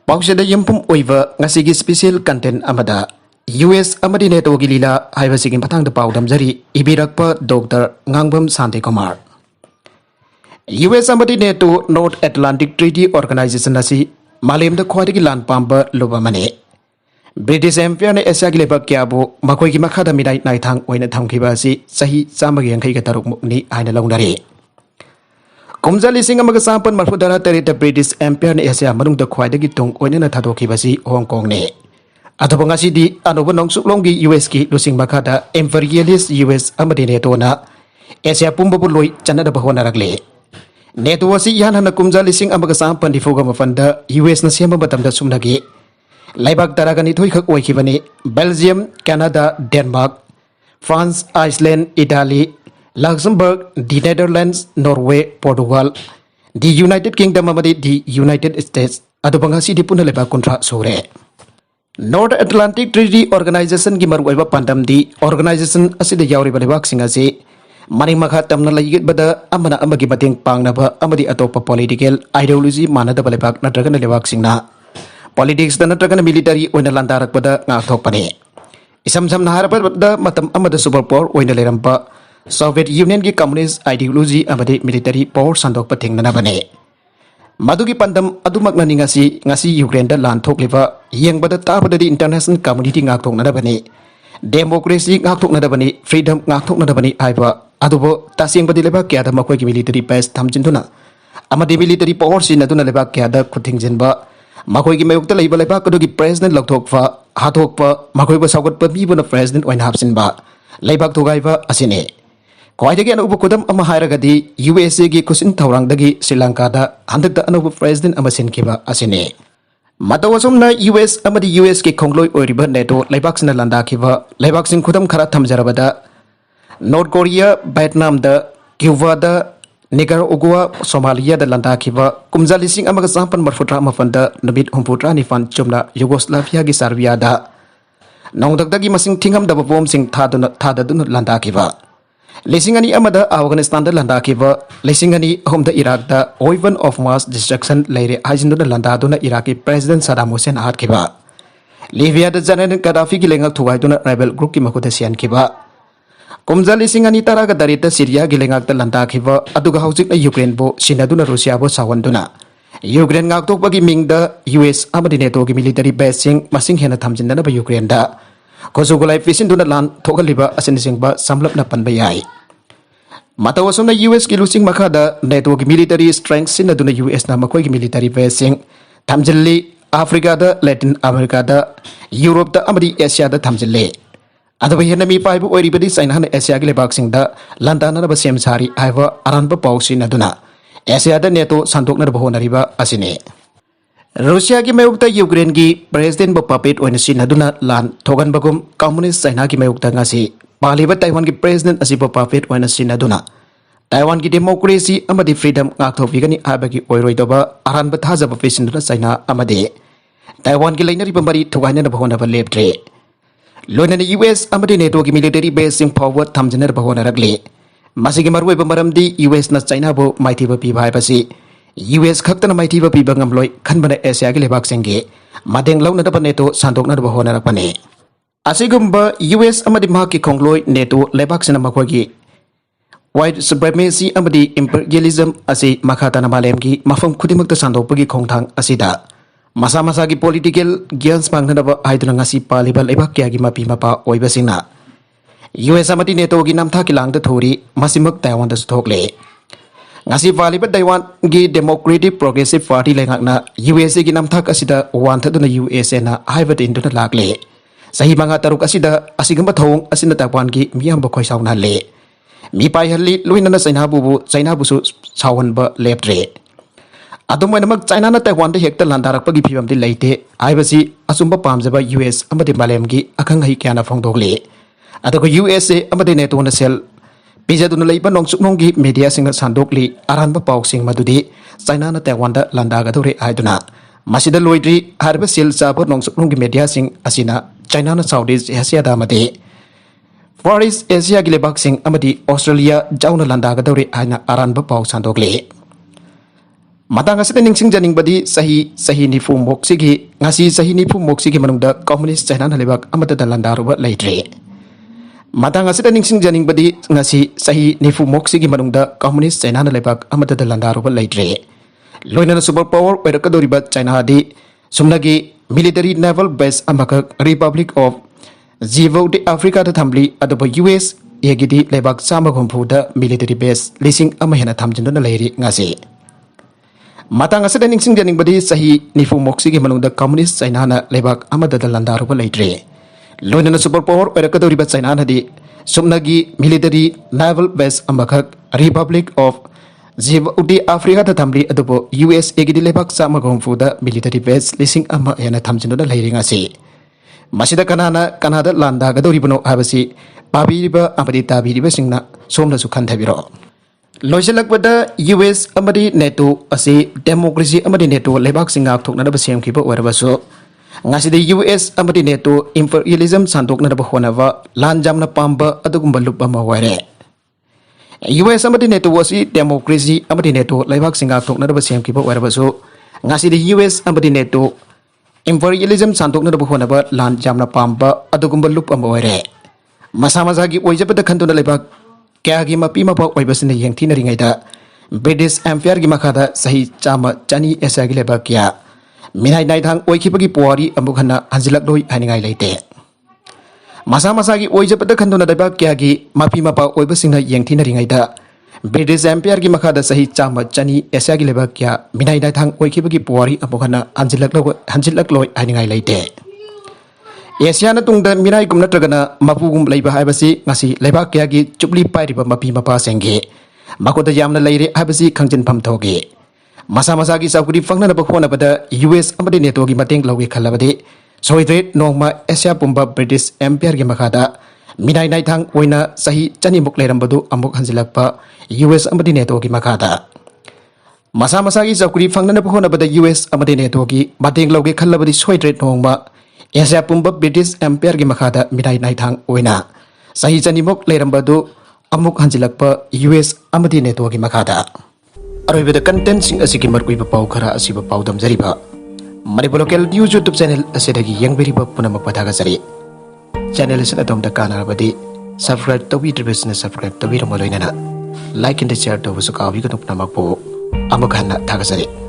Pausada yumpum oiva ngasigi special content amada US amadi neto gilila haibasigin patang da paudam jari ibirakpa Dr. Ngangbam Sante Kumar. US amadi neto North Atlantic Treaty Organization nasi malem da khwadi lan pamba lubamane. British Empire ne Asia gileba kyabu makoi gi makhada midai nai thang oina thamkhiba si sahi chamagi yankai ga taruk mukni aina launari. Kumza lising amaga sampan marfudara terita British Empire ne Asia manung da khwaidagi tung oina na thadokhiba si Hong Kong ne. Atau ngasi di anoba nongsuk longgi US ki lusing makada imperialist US amadi neto na Asia pumba buloi chana da bahona ragle. Neto wasi yan hana kumza lising amaga sampan di fuga mafanda US na siyama batam da sumnagi. Laibak taragani thoi khak oikhibani Belgium, Canada, Denmark, France, Iceland, Italy, Luxembourg, the Netherlands, Norway, Portugal, the United Kingdom amadi the United States adubangasi di puna lebak kontra sore. North Atlantic Treaty Organization gi maruaiba pandam di organization asida yauri balebak singasi maning makha tamna layigit bada amana amagi mating pangnaba amadi atopa political ideology manada balebak nadragana lebak singna politics dan nadragana military oina landarak pada ngathok pane isam sam nahar pada matam amada superpower oina lerampa Soviet Union ki communist ideology amadi military power sandok pating nana bane madugi pandam adumak na ngasi Ukraine da lan thok leba yeng bada ta bada di international community ngak thok nana bane democracy ngak thok nana bane freedom ngak thok nana bane aiba adubo tasing badi leba kya da makoi ki military base thamjinduna amadi military power sin aduna leba kya da khuting jinba makoi ki mayuk ta leiba leba kodogi president lokthokfa hathokpa makoi ba sagot pa mi bana president oin hapsin ba leibak thogaiba asine Kwaidagi anubu kudam ama hairagadi USA gi kusin thaurangdagi Sri Lanka da handakta anubu president amasin kiba asine. Matawasum na US amadi US ki kongloi oiriba neto laibaksin landa kiba laibaksin kudam khara thamjarabada North Korea, Vietnam da Cuba da Nicaragua, Somalia da landa kiba kumza lising amaga sampan marfutra mafanda nabit humputra ni fan chumna Yugoslavia gi Serbia da nongdagdagi masing tingam da bom sing thadadun landa kiba Lesingani amada Afghanistan da landa kiba lesingani homda Iraq da weapon of mass destruction leire hajindu da landa duna Iraqi president Saddam Hussein hat kiba Libya da General Gaddafi ki lengak thugai duna rebel group ki makuda sian kiba kumza lesingani taraga darita Syria ki lengak da landa kiba aduga haujik na Ukraine bo sinaduna Russia bo sawanduna Ukraine ngak tok bagi ming da US amadi NATO ki military base sing masing hena thamjinda na ba Ukraine da Kosugulai fisin duna lan thokaliba asinising ba samlap na panbayai. Matawasum na US ki lusing makada NATO ki military strength sin na duna US na makoi ki military basing thamjilli Africa da Latin America da Europe da amadi Asia da thamjilli. Adawa hena mi paibu oiribadi China na Asia ki lebak sing da landana na ba sem sari aiwa aranba pausi na duna Asia da NATO santok na bahona riba asine. Russia ki mayukta Ukraine ki president bo puppet oina sinaduna lan thogan bagum communist China ki mayukta ngasi paliba Taiwan ki president asi bo puppet oina sinaduna Taiwan ki democracy amadi freedom ngak thopigani abagi oiroi doba aran ba thajaba pesinduna China amadi Taiwan ki lainari pambari thogaina na bahona ba leptre loina US amadi NATO ki military base sing forward thamjana bahona ragle masigi marwoi bamaram di US na China bo maiti ba pi bhai pasi US khakta na maiti ba piba ngamloi khanbana Asia gi lebak sengge madeng launa da neto sandok na ba hona rakpane asigumba US amadi ma ki kongloi neto lebak sena makhogi white supremacy amadi imperialism asi makhata na malem gi mafam khudimak ta sandok pagi khongthang asida masa masa gi political gyans pangna ba aiduna ngasi paliba lebak kya gi mapi mapa oiba singna US amadi neto gi namtha ki lang da thori masimak Taiwan da thokle ngasi valiba Taiwan gi Democratic Progressive Party lengakna USA gi namthak asida wanthaduna USA na haibat induna lakle sahi manga taruk asida asigamba thong asina Taiwan gi miyam ba khoi sauna le mi pai halli luina na China bu su sawan ba leptre adumai namak China na Taiwan de hekta landarak pagi phibam di leite aibasi asumba pamjaba US amadi malem gi akhang hai kyana phongdokle adako USA amadi NATO na sel Pijaduna leiba nongsuknonggi media singa sandokli aranba pausing madudi China na Taiwan da landaga thore aiduna masida loidri harba sil chaba nongsuknonggi media sing asina China na Southeast Asia da made Far East Asia gi lebak sing amadi Australia jauna landaga thore aina aranba pau sandokli Matang asida ningsing janing badi sahi nifu moksigi ngasi sahi nifu moksigi manungda komunis China halibak amata dalandaruba leitre. Matang asida ningsing janing badi ngasi sahi nifu moksigi manungda komunis China halibak amata dalandaruba leitre. Loinana super power oirakadoriba China di sumnagi military naval base amaka Republic of Zivo di Africa da thambli adobo US yegidi lebak sama gompuda military base lising amahena thamjindona leiri ngasi. Matang asida ningsing janing badi sahi nifu moksigi manungda komunis China na lebak amada dalandaruba leitre. Loinana super power oirakadoriba China na di sumnagi military naval base amaka Republic of Djibouti Africa da thambli adobo US egidi lebak sama gomfuda military base lising ama yana thamjindona leiri ngasi. Masida kanada landa gadoribano habasi pabiriba amadi tabiriba singna somna su khantabiro. Loiselakbada US amadi NATO asi democracy amadi NATO lebak singak thokna ba semkhiba warabaso ngasida US amadi NATO imperialism santokna ba honava lanjamna pamba adugumba lupa maware. US amadi NATO wasi democracy amadi NATO lebak singak thokna ba semkhiba warabaso ngasida US amadi NATO imperialism santokna ba honava lanjamna pamba adugumba lupa maware. Masa-masagi oijabada khantuna lebak Kaya mapi mapa oibasina yang tina ringaida British Empire gi makada sahi chama chani esa gi leba kya minai nai thang oikibagi puari amukhana anjilak doi haningai leite masa gi oijapata khandona daba kya gi mapi mapa oibasina yang tina ringaida British Empire gi makada sahi chama chani esa gi leba kya minai nai thang oikibagi puari amukhana anjilak loi haningai leite Asiana tungda mirai gumna tragana mapugum leiba haibasi ngasi leiba kyagi chupli pairiba mapi mapa sengge makoda yamna leire haibasi khangjin pham thoge masa gi saukuri fangna na bakhona bada US amadi NATO gi mateng logi khalabade soidre nongma Asia pumba British Empire gi makada minai nai thang oina sahi chani muk leirambadu amuk hanjilakpa US amadi NATO gi makada masa gi saukuri fangna na bakhona bada US amadi NATO gi mateng logi khalabadi soidre nongma Asia pumba British Empire gi makada midai nai thang oina sahi chanimok leirambadu amuk hanjilakpa US amadi NATO gi makada aroibeda content sing asigi markuiba pau khara asiba pau damjariba Manipur local news YouTube channel asidagi yangberiba punamak pathaga sari channel asina domda kanarabadi subscribe tobi business subscribe tobi ramaloinana like and share to busu kawi kanuk namakpo amuk hanna thaga sari